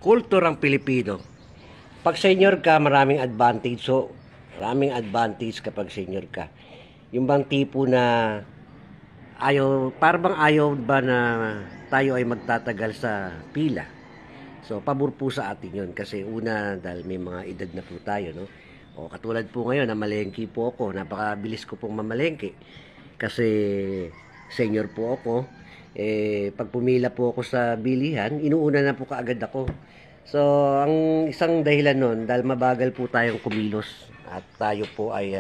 kulturang Pilipino. Pag senior ka, maraming advantage. So, maraming advantage kapag senior ka. Yung bang tipo na ayaw, parang ayaw ba na tayo ay magtatagal sa pila. So, pabor po sa atin yun. Kasi una, dahil may mga edad na po tayo, no? O, katulad po ngayon, namalengke po ako. Napakabilis ko pong mamalengke. Kasi senior po ako. Pag pumila po ako sa bilihan, inuuna na po kaagad ako. So, ang isang dahilan nun, dahil mabagal po tayong kumilos at tayo po ay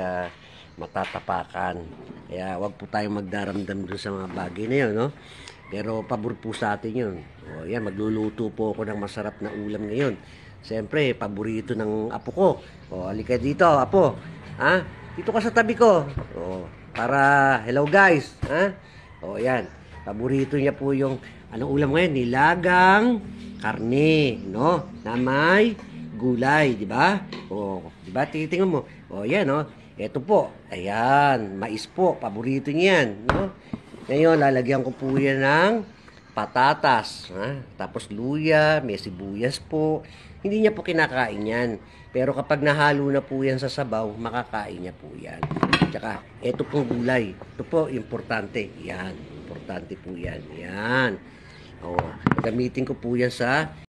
matatapakan. Kaya wag po tayong magdaramdam dun sa mga bagay na yun, no? Pero pabor po sa atin yun. O, yan, magluluto po ako ng masarap na ulam ngayon. Siyempre, paborito ng apo ko. O, halika dito, apo. Ha? Dito ka sa tabi ko. O, para, hello guys. Ha? O, yan. Paborito niya po yung, anong ulam ngayon? Nilagang karne, no? Na may gulay, di ba? O, di ba? Titingnan mo. O, yan, no? Ito po. Ayan, mais po. Paborito niyan, no? Ngayon, lalagyan ko po yan ng patatas. Ha? Tapos luya, may sibuyas po. Hindi niya po kinakain yan. Pero kapag nahalo na po yan sa sabaw, makakain niya po yan. Tsaka, ito pong gulay. Ito po, importante. Yan. Importante po yan. Yan. O, gamitin ko po yan sa